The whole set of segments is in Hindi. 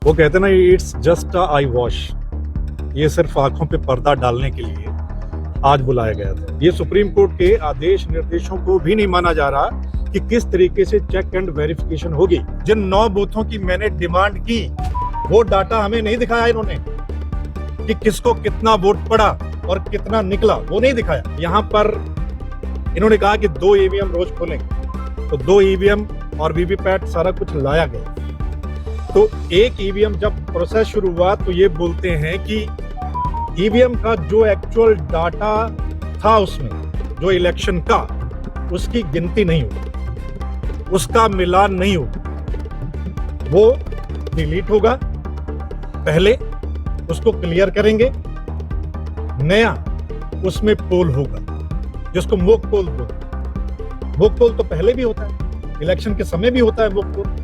वो कहते ना, it's just a I wash. ये सिर्फ आंखों पे पर्दा डालने के लिए आज बुलाया गया था। ये सुप्रीम कोर्ट के आदेश निर्देशों को भी नहीं माना जा रहा कि किस तरीके से चेक एंड वेरिफिकेशन होगी। जिन 9 बूथों की मैंने डिमांड की, वो डाटा हमें नहीं दिखाया इन्होंने कि किसको कितना वोट पड़ा और कितना निकला, वो नहीं दिखाया। यहाँ पर इन्होंने कहा कि 2 ईवीएम रोज खोलेंगे, तो 2 ईवीएम और वीवीपैट सारा कुछ लाया गया। तो एक ईवीएम जब प्रोसेस शुरू हुआ तो ये बोलते हैं कि ईवीएम का जो एक्चुअल डाटा था उसमें, जो इलेक्शन का, उसकी गिनती नहीं होगी, उसका मिलान नहीं होगा, वो डिलीट होगा। पहले उसको क्लियर करेंगे, नया उसमें पोल होगा, जिसको मॉक पोल बोलते हैं। मॉक पोल तो पहले भी होता है, इलेक्शन के समय भी होता है मॉक पोल।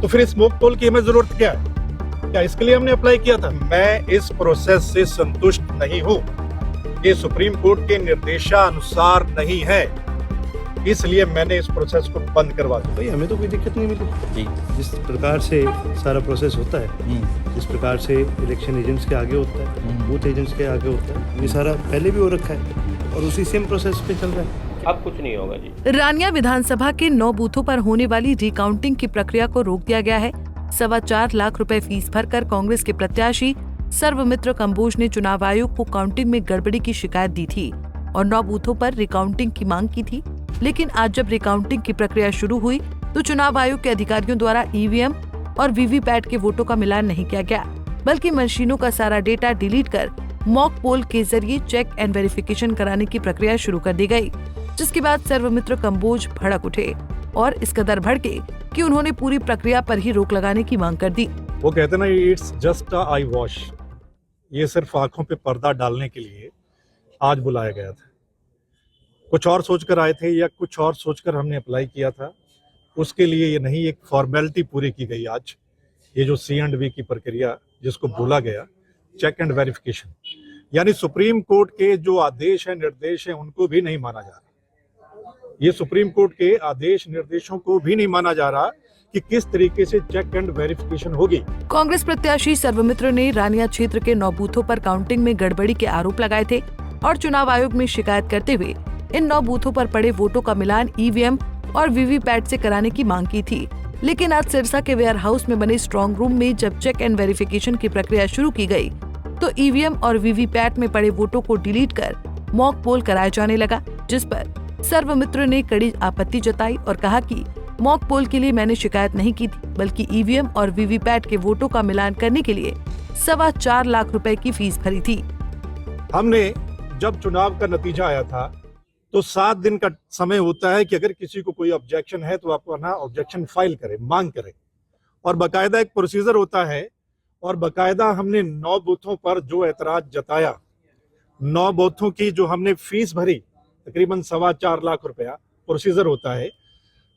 तो फिर इस मॉक पोल की हमें जरूरत क्या है? क्या इसके लिए हमने अप्लाई किया था? मैं इस प्रोसेस से संतुष्ट नहीं हूं। ये सुप्रीम कोर्ट के निर्देशानुसार नहीं है, इसलिए मैंने इस प्रोसेस को बंद करवा दिया। भाई हमें तो कोई दिक्कत नहीं मिली जी। जिस प्रकार से सारा प्रोसेस होता है, जिस प्रकार से इलेक्शन एजेंट्स के आगे होता है, बूथ एजेंट्स के आगे होता है, ये सारा पहले भी हो रखा है और उसी सेम प्रोसेस पे चल रहा है। अब कुछ नहीं होगा जी। रानिया विधानसभा के 9 बूथों पर होने वाली रिकाउंटिंग की प्रक्रिया को रोक दिया गया है। 4.25 लाख रुपए फीस भरकर कांग्रेस के प्रत्याशी सर्वमित्र कंबोज ने चुनाव आयोग को काउंटिंग में गड़बड़ी की शिकायत दी थी और 9 बूथों पर रिकाउंटिंग की मांग की थी। लेकिन आज जब रिकाउंटिंग की प्रक्रिया शुरू हुई तो चुनाव आयोग के अधिकारियों द्वारा ईवीएम और वीवीपैट के वोटों का मिलान नहीं किया गया, बल्कि मशीनों का सारा डेटा डिलीट कर मॉक पोल के जरिए चेक एंड वेरिफिकेशन कराने की प्रक्रिया शुरू कर दी गई, जिसके बाद सर्वमित्र कंबोज भड़क उठे और इस कदर भड़के कि उन्होंने पूरी प्रक्रिया पर ही रोक लगाने की मांग कर दी। वो कहते ना, it's just a I wash. ये सिर्फ आंखों पे पर्दा डालने के लिए आज बुलाया गया था। कुछ और सोचकर आए थे या कुछ और सोचकर हमने अप्लाई किया था, उसके लिए ये नहीं, एक फॉर्मेलिटी पूरी की गई आज। ये जो C&V की प्रक्रिया जिसको बोला गया, चेक एंड वेरिफिकेशन, यानी सुप्रीम कोर्ट के जो आदेश है, निर्देश है, उनको भी नहीं माना जा रहा। ये सुप्रीम कोर्ट के आदेश निर्देशों को भी नहीं माना जा रहा कि किस तरीके से चेक एंड वेरिफिकेशन होगी। कांग्रेस प्रत्याशी सर्वमित्र ने रानिया क्षेत्र के 9 बूथों पर काउंटिंग में गड़बड़ी के आरोप लगाए थे और चुनाव आयोग में शिकायत करते हुए इन 9 बूथों पर पड़े वोटों का मिलान ईवीएम और वीवीपैट से कराने की मांग की थी। लेकिन आज सिरसा के वेयर हाउस में बने स्ट्रांग रूम में जब चेक एंड वेरिफिकेशन की प्रक्रिया शुरू की गई तो ईवीएम और वीवीपैट में पड़े वोटों को डिलीट कर मॉक पोल कराया जाने लगा, जिस पर सर्वमित्र ने कड़ी आपत्ति जताई और कहा कि मॉक पोल के लिए मैंने शिकायत नहीं की थी, बल्कि ईवीएम और वीवीपैट के वोटों का मिलान करने के लिए 4.25 लाख रुपए की फीस भरी थी। हमने जब चुनाव का नतीजा आया था तो 7 दिन का समय होता है कि अगर किसी को कोई ऑब्जेक्शन है तो आप अपना ऑब्जेक्शन फाइल करें, मांग करें, और बाकायदा एक प्रोसीजर होता है। और बाकायदा हमने 9 बूथों पर जो एतराज जताया, 9 बूथों की जो हमने फीस भरी, तकरीबन 4.25 लाख रुपया प्रोसीजर होता है,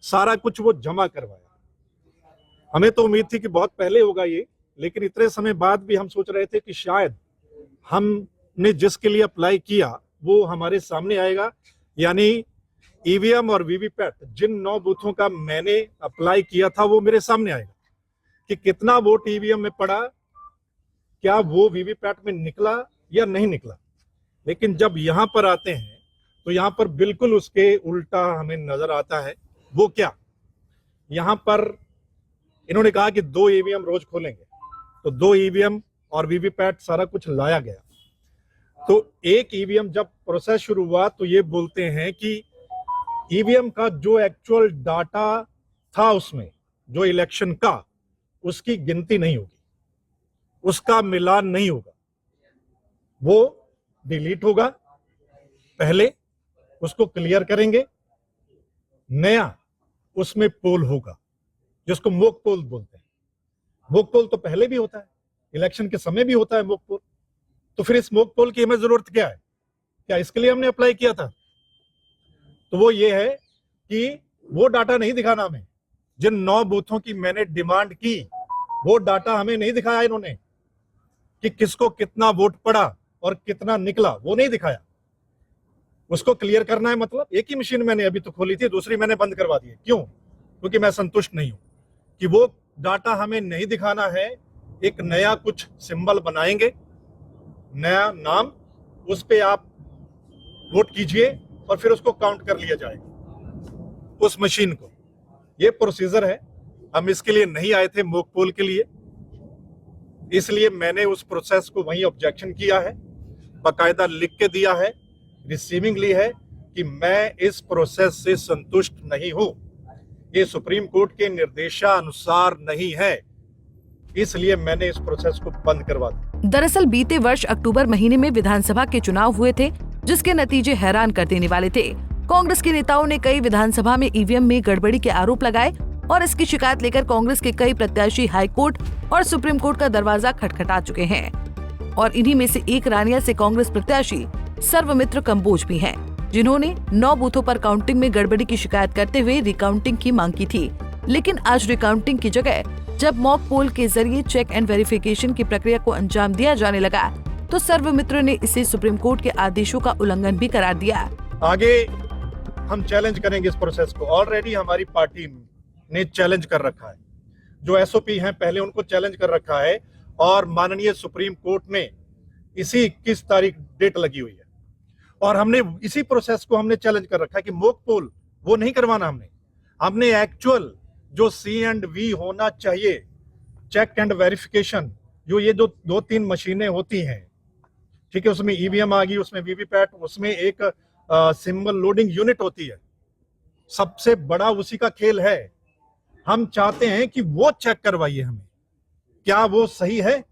सारा कुछ वो जमा करवाया। हमें तो उम्मीद थी कि बहुत पहले होगा ये, लेकिन इतने समय बाद भी हम सोच रहे थे कि शायद हमने जिसके लिए अप्लाई किया वो हमारे सामने आएगा, यानी ईवीएम और वीवीपैट। जिन 9 बूथों का मैंने अप्लाई किया था वो मेरे सामने आएगा कि कितना वोट ईवीएम में पड़ा, क्या वो वीवीपैट में निकला या नहीं निकला। लेकिन जब यहाँ पर आते हैं तो यहाँ पर बिल्कुल उसके उल्टा हमें नजर आता है। वो क्या, यहाँ पर इन्होंने कहा कि 2 ईवीएम रोज खोलेंगे, तो 2 ईवीएम और वीवीपैट सारा कुछ लाया गया। तो एक ईवीएम जब प्रोसेस शुरू हुआ तो ये बोलते हैं कि ईवीएम का जो एक्चुअल डाटा था उसमें, जो इलेक्शन का, उसकी गिनती नहीं होगी, उसका मिलान नहीं होगा, वो डिलीट होगा। पहले उसको क्लियर करेंगे, नया उसमें पोल होगा, जिसको मॉक पोल बोलते हैं। मॉक पोल तो पहले भी होता है, इलेक्शन के समय भी होता है मॉक पोल। तो फिर इस मॉक पोल की हमें जरूरत क्या है? क्या इसके लिए हमने अप्लाई किया था? तो वो ये है कि वो डाटा नहीं दिखाना हमें। जिन 9 बूथों की मैंने डिमांड की, वो डाटा हमें नहीं दिखाया इन्होंने कि किसको कितना वोट पड़ा और कितना निकला, वो नहीं दिखाया। उसको क्लियर करना है। मतलब एक ही मशीन मैंने अभी तो खोली थी, दूसरी मैंने बंद करवा दी है। क्यों? क्योंकि मैं संतुष्ट नहीं हूं कि वो डाटा हमें नहीं दिखाना है, एक नया कुछ सिंबल बनाएंगे, नया नाम, उस पे आप वोट कीजिए और फिर उसको काउंट कर लिया जाएगा उस मशीन को। ये प्रोसीजर है। हम इसके लिए नहीं आए थे मॉक पोल के लिए, इसलिए मैंने उस प्रोसेस को वहीं ऑब्जेक्शन किया है, बाकायदा लिख के दिया है, रिसीविंग ली है कि मैं इस प्रोसेस से संतुष्ट नहीं हूं, ये सुप्रीम कोर्ट के निर्देशानुसार नहीं है, इसलिए मैंने इस प्रोसेस को बंद करवा दिया। दरअसल बीते वर्ष अक्टूबर महीने में विधानसभा के चुनाव हुए थे, जिसके नतीजे हैरान कर देने वाले थे। कांग्रेस के नेताओं ने कई विधानसभा में ईवीएम में गड़बड़ी के आरोप लगाए और इसकी शिकायत लेकर कांग्रेस के कई प्रत्याशी हाई कोर्ट और सुप्रीम कोर्ट का दरवाजा खटखटा चुके हैं। और इन्हीं में से एक रानिया से कांग्रेस प्रत्याशी सर्वमित्र कंबोज भी हैं, जिन्होंने 9 बूथों पर काउंटिंग में गड़बड़ी की शिकायत करते हुए रिकाउंटिंग की मांग की थी। लेकिन आज रिकाउंटिंग की जगह जब मॉक पोल के जरिए चेक एंड वेरिफिकेशन की प्रक्रिया को अंजाम दिया जाने लगा, तो सर्वमित्र ने इसे सुप्रीम कोर्ट के आदेशों का उल्लंघन भी करार दिया। आगे हम चैलेंज करेंगे इस प्रोसेस को। ऑलरेडी हमारी पार्टी ने चैलेंज कर रखा है, जो एसओपी हैं पहले उनको चैलेंज कर रखा है, और माननीय सुप्रीम कोर्ट ने इसी 21 तारीख डेट लगी हुई है, और हमने इसी प्रोसेस को हमने चैलेंज कर रखा है कि मॉक पोल वो नहीं करवाना। हमने एक्चुअल जो C&V होना चाहिए, चेक एंड वेरिफिकेशन, जो ये जो 2-3 मशीनें होती हैं, ठीक है, उसमें ईवीएम आ गई, उसमें वीवीपैट, उसमें एक सिंबल लोडिंग यूनिट होती है, सबसे बड़ा उसी का खेल है। हम चाहते हैं कि वो चेक करवाइए हमें, क्या वो सही है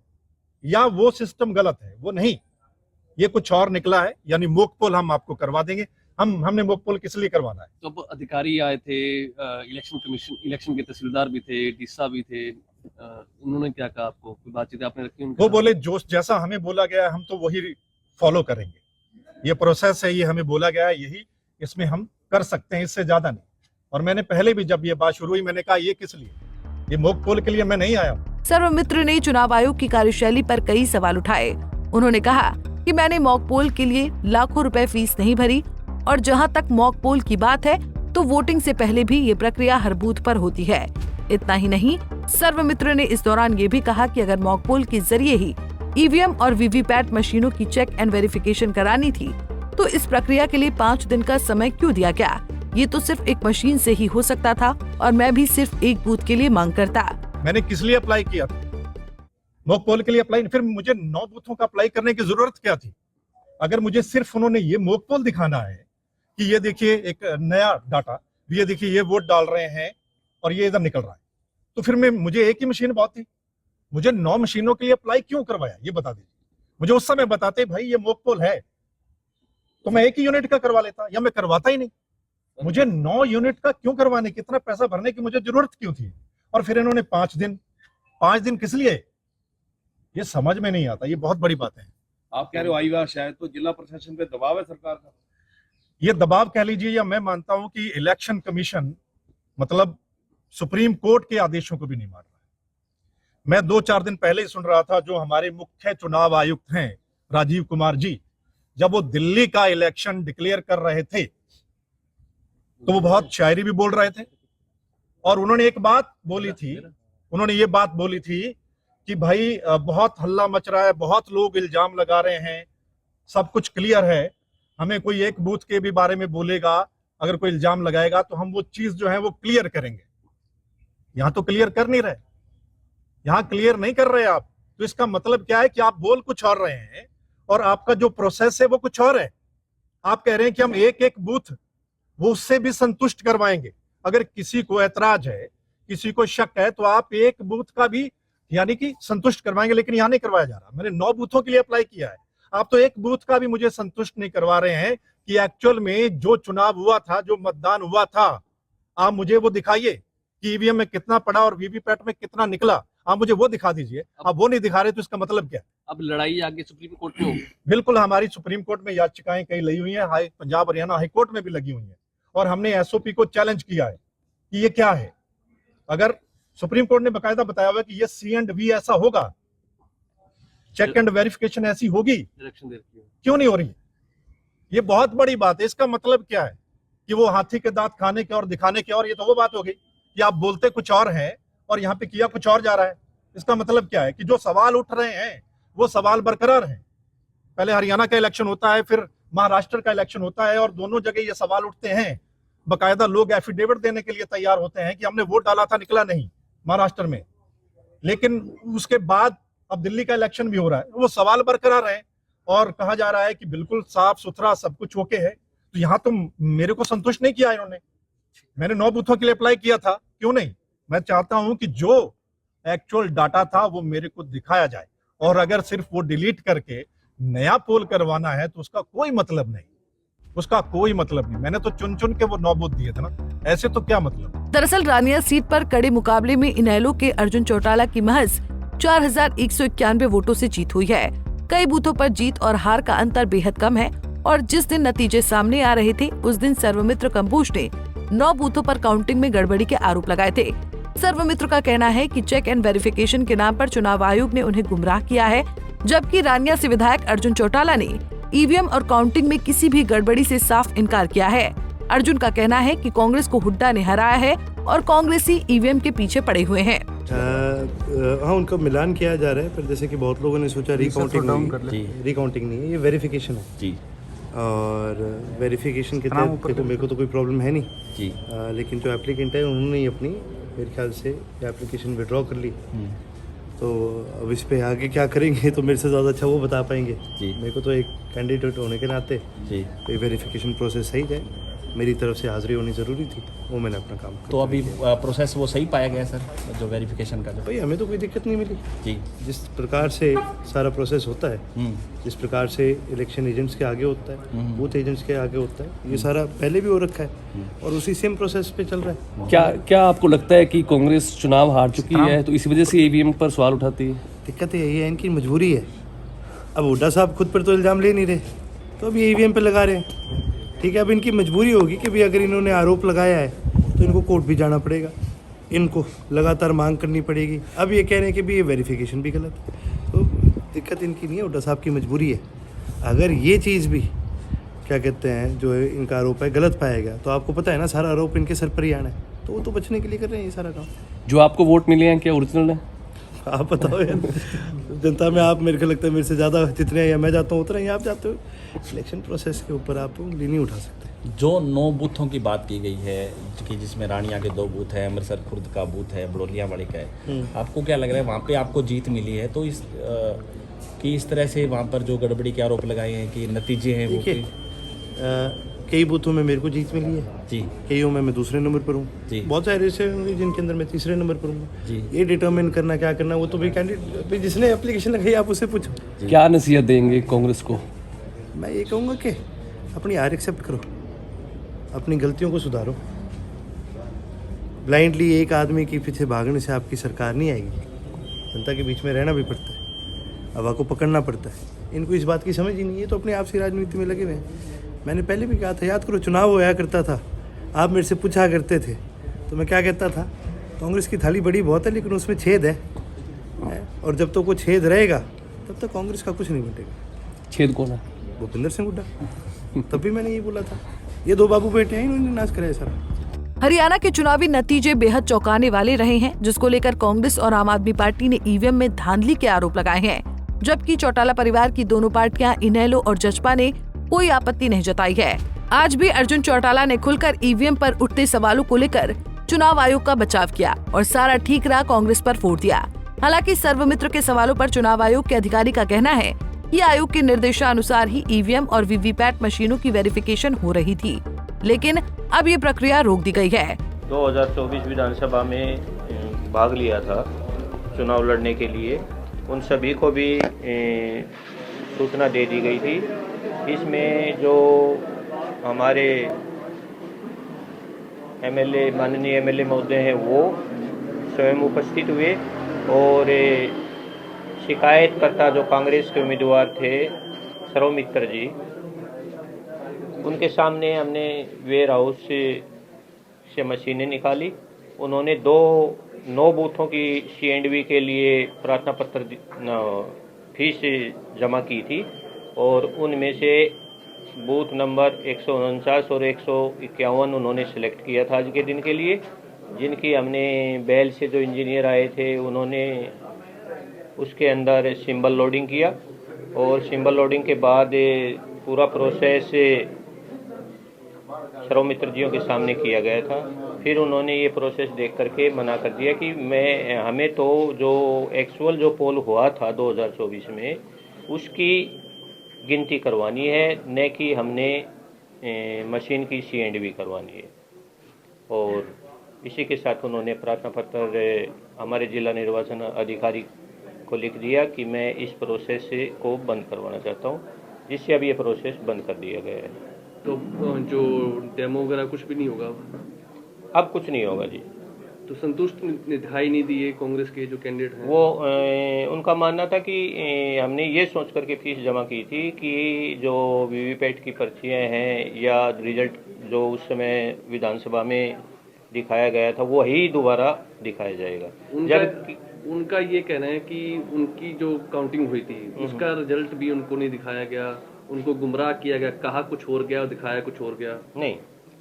या वो सिस्टम गलत है। वो नहीं, ये कुछ और निकला है, यानी मॉक पोल हम आपको करवा देंगे। हमने मॉक पोल किस लिए करवाना है? तो अब अधिकारी आए थे, इलेक्शन कमीशन, इलेक्शन के तहसीलदार भी थे, डीसा भी थे, उन्होंने क्या कहा आपको? कोई बातचीत आपने रखी उनके वो साथ? बोले जो जैसा हमें बोला गया है हम तो वही फॉलो करेंगे। ये प्रोसेस है, ये हमें बोला गया है, यही इसमें हम कर सकते हैं, इससे ज्यादा नहीं। और मैंने पहले भी जब ये बात शुरू हुई मैंने कहा ये किस लिए, ये मॉक पोल के लिए मैं नहीं आया हूँ। सर्वमित्र ने चुनाव आयोग की कार्यशैली पर कई सवाल उठाए। उन्होंने कहा कि मैंने मॉक पोल के लिए लाखों रुपए फीस नहीं भरी, और जहां तक मॉक पोल की बात है तो वोटिंग से पहले भी ये प्रक्रिया हर बूथ पर होती है। इतना ही नहीं, सर्वमित्र ने इस दौरान ये भी कहा कि अगर मॉक पोल के जरिए ही ईवीएम और वीवीपैट मशीनों की चेक एंड वेरिफिकेशन करानी थी, तो इस प्रक्रिया के लिए 5 दिन का समय क्यों दिया गया? ये तो सिर्फ एक मशीन से ही हो सकता था, और मैं भी सिर्फ एक बूथ के लिए मांग करता। मैंने किस लिए अप्लाई किया था? मॉक पोल के लिए अप्लाई, फिर मुझे 9 बूथों का अप्लाई करने की जरूरत क्या थी? अगर मुझे सिर्फ उन्होंने ये मॉक पोल दिखाना है कि ये देखिए एक नया डाटा, ये देखिए ये वोट डाल रहे हैं और ये इधर निकल रहा है, तो फिर मुझे एक ही मशीन बहुत थी। मुझे 9 मशीनों के लिए अप्लाई क्यों करवाया, ये बता दीजिए मुझे। उस समय बताते भाई ये मॉक पोल है तो मैं एक ही यूनिट का करवा लेता, या मैं करवाता ही नहीं। मुझे 9 यूनिट का क्यों करवाने, कितना पैसा भरने की मुझे जरूरत क्यों थी? और फिर इन्होंने 5 दिन किस लिए, ये समझ में नहीं आता। ये बहुत बड़ी बात है। आप कह रहे हो आई बार शायद तो जिला प्रशासन पे दबाव है सरकार का? ये दबाव कह लीजिए, या मैं मानता हूं कि इलेक्शन कमीशन मतलब सुप्रीम कोर्ट के आदेशों को भी नहीं मान रहा है। मैं 2-4 दिन पहले ही सुन रहा था, जो हमारे मुख्य चुनाव आयुक्त हैं राजीव कुमार जी, जब वो दिल्ली का इलेक्शन डिक्लेयर कर रहे थे तो वो बहुत शायरी भी बोल रहे थे, और उन्होंने एक बात बोली थी, उन्होंने ये बात बोली थी कि भाई बहुत हल्ला मच रहा है, बहुत लोग इल्जाम लगा रहे हैं, सब कुछ क्लियर है, हमें कोई एक बूथ के भी बारे में बोलेगा, अगर कोई इल्जाम लगाएगा तो हम वो चीज जो है वो क्लियर करेंगे। यहां तो क्लियर कर नहीं रहे, यहां क्लियर नहीं कर रहे आप, तो इसका मतलब क्या है कि आप बोल कुछ और रहे हैं और आपका जो प्रोसेस है वो कुछ और है। आप कह रहे हैं कि हम एक बूथ वो उससे भी संतुष्ट करवाएंगे। अगर किसी को ऐतराज है, किसी को शक है, तो आप एक बूथ का भी यानी कि संतुष्ट करवाएंगे, लेकिन यहां नहीं करवाया जा रहा। मैंने 9 बूथों के लिए अप्लाई किया है, आप तो एक बूथ का भी मुझे संतुष्ट नहीं करवा रहे हैं कि एक्चुअल में जो चुनाव हुआ था, जो मतदान हुआ था, आप मुझे वो दिखाइए कि ईवीएम में कितना पड़ा और वीवीपैट में कितना निकला, आप मुझे वो दिखा दीजिए। आप वो नहीं दिखा रहे तो इसका मतलब क्या? अब लड़ाई आगे सुप्रीम कोर्ट में होगी। बिल्कुल, हमारी सुप्रीम कोर्ट में याचिकाएं कई लगी हुई हैं, पंजाब हरियाणा हाई कोर्ट में भी लगी हुई हैं, और हमने एसओपी को चैलेंज किया है कि ये क्या है। अगर सुप्रीम कोर्ट ने बकायदा बताया हुआ कि ये C&V ऐसा होगा, चेक एंड वेरिफिकेशन ऐसी होगी, इलेक्शन देर की क्यों नहीं हो रही? ये बहुत बड़ी बात है। इसका मतलब क्या है कि वो हाथी के दांत खाने के और दिखाने के और, ये तो वो बात हो गई कि आप बोलते कुछ और हैं और यहाँ पे किया कुछ और जा रहा है। इसका मतलब क्या है कि जो सवाल उठ रहे हैं वो सवाल बरकरार हैं। पहले हरियाणा का इलेक्शन होता है, फिर महाराष्ट्र का इलेक्शन होता है, और दोनों जगह ये सवाल उठते हैं। बकायदा लोग एफिडेविट देने के लिए तैयार होते हैं कि हमने वोट डाला था, निकला नहीं महाराष्ट्र में। लेकिन उसके बाद अब दिल्ली का इलेक्शन भी हो रहा है, वो सवाल बरकरार है और कहा जा रहा है कि बिल्कुल साफ सुथरा सब कुछ ओके है। तो यहाँ तो मेरे को संतुष्ट नहीं किया इन्होंने। मैंने 9 बूथों के लिए अप्लाई किया था, क्यों नहीं? मैं चाहता हूं कि जो एक्चुअल डाटा था वो मेरे को दिखाया जाए, और अगर सिर्फ वो डिलीट करके नया पोल करवाना है तो उसका कोई मतलब नहीं, उसका कोई मतलब नहीं। मैंने तो चुन चुन के वो 9 बूथ दिए थे ना, ऐसे तो क्या मतलब। दरअसल रानिया सीट पर कड़े मुकाबले में इनेलो के अर्जुन चौटाला की महज 4191 वोटों से जीत हुई है। कई बूथों पर जीत और हार का अंतर बेहद कम है, और जिस दिन नतीजे सामने आ रहे थे उस दिन सर्वमित्र कंबोज ने 9 बूथों पर काउंटिंग में गड़बड़ी के आरोप लगाए थे। सर्वमित्र का कहना है कि चेक एंड वेरिफिकेशन के नाम पर चुनाव आयोग ने उन्हें गुमराह किया है, जबकि रानिया से विधायक अर्जुन चौटाला ने ईवीएम और काउंटिंग में किसी भी गड़बड़ी से साफ इनकार किया है। अर्जुन का कहना है कि कांग्रेस को हुड्डा ने हराया है और कांग्रेसी ईवीएम के पीछे पड़े हुए हैं। हाँ, उनका मिलान किया जा रहा है, पर जैसे कि बहुत लोगों ने सोचा रिकाउंटिंग नहीं है, ये वेरिफिकेशन है जी। और वेरिफिकेशन के तहत देखो, मेरे को तो कोई प्रॉब्लम है नहीं जी। लेकिन जो एप्लीकेंट है उन्होंने ही अपनी मेरे ख्याल से एप्लीकेशन विड्रॉ कर ली। तो अब इस पे आगे क्या करेंगे तो मेरे से ज़्यादा अच्छा वो बता पाएंगे जी। मेरे को तो एक कैंडिडेट होने के नाते जी वेरिफिकेशन प्रोसेस सही है, मेरी तरफ से हाजिरी होनी ज़रूरी थी, वो मैंने अपना काम किया। तो अभी प्रोसेस वो सही पाया गया सर, जो वेरिफिकेशन का? भाई हमें तो कोई दिक्कत नहीं मिली जी। जिस प्रकार से सारा प्रोसेस होता है, जिस प्रकार से इलेक्शन एजेंट्स के आगे होता है, बूथ एजेंट्स के आगे होता है, ये सारा पहले भी हो रखा है और उसी सेम प्रोसेस पे चल रहा है। क्या आपको लगता है कि कांग्रेस चुनाव हार चुकी है तो इस वजह से ईवीएम पर सवाल उठाती है? दिक्कत यही है, इनकी मजबूरी है। अब हुड्डा साहब खुद पर तो इल्ज़ाम ले नहीं रहे, तो अब ये ईवीएम पे लगा रहे हैं। ठीक है, अब इनकी मजबूरी होगी कि भाई अगर इन्होंने आरोप लगाया है तो इनको कोर्ट भी जाना पड़ेगा, इनको लगातार मांग करनी पड़ेगी। अब ये कह रहे हैं कि भाई ये वेरिफिकेशन भी गलत है, तो दिक्कत इनकी नहीं है, हुड्डा साहब की मजबूरी है। अगर ये चीज़ भी क्या कहते हैं जो इनका आरोप है गलत पाया गया, तो आपको पता है ना सारा आरोप इनके सर पर ही आना है, तो वो तो बचने के लिए कर रहे हैं ये सारा काम। जो आपको वोट मिले हैं क्या ओरिजिनल है? आप बताओ यार, जनता में आप, मेरे को लगता है मेरे से ज़्यादा जितने या मैं जाता हूँ उतना ही आप जाते हो। इलेक्शन प्रोसेस के ऊपर आप उंगली नहीं उठा सकते। जो 9 बूथों की बात की गई है कि जिसमें रानिया के 2 बूथ है, अमृतसर खुर्द का बूथ है, बड़ोलिया वाले का है, आपको क्या लग रहा है वहाँ पे आपको जीत मिली है? तो इस तरह से वहाँ पर जो गड़बड़ी के आरोप लगाए हैं कि नतीजे हैं वो कई बूथों में मेरे को जीत मिली है जी, कईयों में मैं दूसरे नंबर पर हूँ, बहुत सारे ऐसे होंगे जिनके अंदर मैं तीसरे नंबर पर हूँ जी। ये डिटरमिन करना क्या करना वो तो भाई कैंडिडेट जिसने एप्लीकेशन लगाई आप उससे पूछो। क्या नसीहत देंगे कांग्रेस को? मैं ये कहूँगा कि अपनी हार एक्सेप्ट करो, अपनी गलतियों को सुधारो। ब्लाइंडली एक आदमी के पीछे भागने से आपकी सरकार नहीं आएगी, जनता के बीच में रहना भी पड़ता है, हवा को पकड़ना पड़ता है। इनको इस बात की समझ ही नहीं है, तो अपने आप से राजनीति में लगे हुए हैं। मैंने पहले भी कहा था, याद करो चुनाव होया करता था, आप मेरे से पूछा करते थे तो मैं क्या कहता था, कांग्रेस की थाली बड़ी बहुत है लेकिन उसमें छेद है, और जब तक वो छेद रहेगा तब तक कांग्रेस का कुछ नहीं बनेगा। छेद कौन है? भूपेंद्र सिंह हुड्डा। तब भी मैंने ये बोला था, ये 2 बाबू बेटे हैं, इन्होंने नाश कराया सारा। हरियाणा के चुनावी नतीजे बेहद चौंकाने वाले रहे हैं, जिसको लेकर कांग्रेस और आम आदमी पार्टी ने ईवीएम में धांधली के आरोप लगाए हैं, जबकि चौटाला परिवार की दोनों पार्टियां इनेलो और जसपा ने कोई आपत्ति नहीं जताई है। आज भी अर्जुन चौटाला ने खुलकर ईवीएम पर उठते सवालों को लेकर चुनाव आयोग का बचाव किया और सारा ठीक रहा कांग्रेस पर फोड़ दिया। हालांकि सर्वमित्र के सवालों पर चुनाव आयोग के अधिकारी का कहना है कि आयोग के निर्देशानुसार ही ईवीएम और वीवीपैट मशीनों की वेरिफिकेशन हो रही थी, लेकिन अब ये प्रक्रिया रोक दी गई है। 2024 विधानसभा में भाग लिया था चुनाव लड़ने के लिए, उन सभी को भी सूचना दे दी गई थी। इसमें जो हमारे एमएलए, माननीय एमएलए महोदय हैं, वो स्वयं उपस्थित हुए और शिकायतकर्ता जो कांग्रेस के उम्मीदवार थे सर्वमित्र जी, उनके सामने हमने वेयर हाउस से मशीनें निकाली। उन्होंने 9 बूथों की C&V के लिए प्रार्थना पत्र फीस जमा की थी और उनमें से बूथ नंबर 149 और 151 उन्होंने सेलेक्ट किया था आज के दिन के लिए, जिनकी हमने बैल से जो इंजीनियर आए थे उन्होंने उसके अंदर सिंबल लोडिंग किया और सिंबल लोडिंग के बाद पूरा प्रोसेस सर्वमित्र जियों के सामने किया गया था। फिर उन्होंने ये प्रोसेस देख करके मना कर दिया कि हमें तो जो एक्चुअल जो पोल हुआ था 2024 में उसकी गिनती करवानी है, न कि हमने मशीन की C&V करवानी है। और इसी के साथ उन्होंने प्रार्थना पत्र हमारे जिला निर्वाचन अधिकारी को लिख दिया कि मैं इस प्रोसेस को बंद करवाना चाहता हूँ, जिससे अब ये प्रोसेस बंद कर दिया गया है। तो जो डेमो वगैरह कुछ भी नहीं होगा अब कुछ नहीं होगा जी। तो संतुष्ट दिखाई नहीं दिए कांग्रेस के जो कैंडिडेट हैं? वो उनका मानना था कि हमने ये सोच करके फीस जमा की थी कि जो वीवीपैट की पर्चियाँ हैं या रिजल्ट जो उस समय विधानसभा में दिखाया गया था वही दोबारा दिखाया जाएगा। उनका ये कहना है कि उनकी जो काउंटिंग हुई थी उसका रिजल्ट भी उनको नहीं दिखाया गया, उनको गुमराह किया गया, कहा कुछ और गया और दिखाया कुछ और गया। नहीं,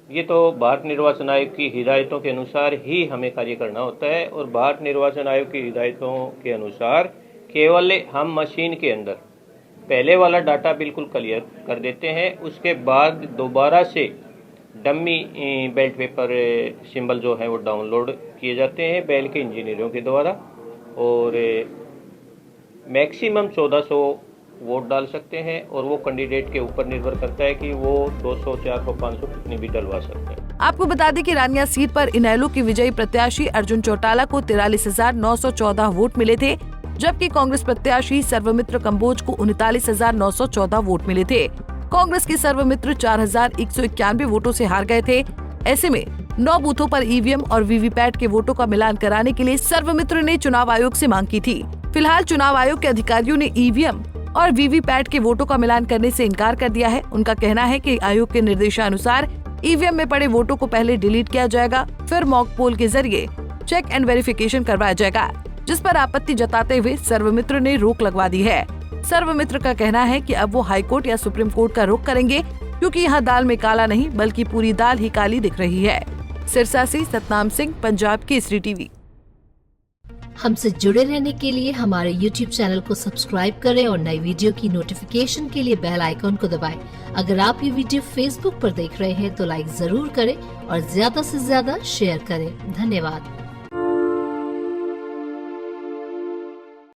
ये तो भारत निर्वाचन आयोग की हिदायतों के अनुसार ही हमें कार्य करना होता है और भारत निर्वाचन आयोग की हिदायतों के अनुसार केवल हम मशीन के अंदर पहले वाला डाटा बिल्कुल क्लियर कर देते हैं, उसके बाद दोबारा से डमी बैलेट पेपर सिंबल जो है वो डाउनलोड किए जाते हैं बैल के इंजीनियरों के द्वारा और मैक्सिमम 1400 वोट डाल सकते हैं और वो कैंडिडेट के ऊपर निर्भर करता है कि वो 200, 400, 500 कितनी भी डलवा सकते हैं। आपको बता दें कि रानिया सीट पर इनेलो के विजयी प्रत्याशी अर्जुन चौटाला को 43,914 वोट मिले थे, जबकि कांग्रेस प्रत्याशी सर्वमित्र कंबोज को 39,914 वोट मिले थे। कांग्रेस के सर्वमित्र 4,191 वोटों से हार गए थे। ऐसे में 9 बूथों पर ईवीएम और वीवीपैट के वोटों का मिलान कराने के लिए सर्वमित्र ने चुनाव आयोग से मांग की थी। फिलहाल चुनाव आयोग के अधिकारियों ने ईवीएम और वीवीपैट के वोटों का मिलान करने से इनकार कर दिया है। उनका कहना है कि आयोग के निर्देशानुसार ईवीएम में पड़े वोटों को पहले डिलीट किया जाएगा, फिर मॉक पोल के जरिए चेक एंड वेरिफिकेशन करवाया जाएगा, जिस पर आपत्ति जताते हुए सर्वमित्र ने रोक लगवा दी है। सर्वमित्र का कहना है कि अब वो हाईकोर्ट या सुप्रीम कोर्ट का रुख करेंगे, क्योंकि यहाँ दाल में काला नहीं बल्कि पूरी दाल ही काली दिख रही है। सिरसा से सतनाम सिंह, पंजाब केसरी टीवी। हमसे जुड़े रहने के लिए हमारे YouTube चैनल को सब्सक्राइब करें और नई वीडियो की नोटिफिकेशन के लिए बेल आइकॉन को दबाएं। अगर आप ये वीडियो Facebook पर देख रहे हैं तो लाइक जरूर करें और ज्यादा से ज्यादा शेयर करें। धन्यवाद।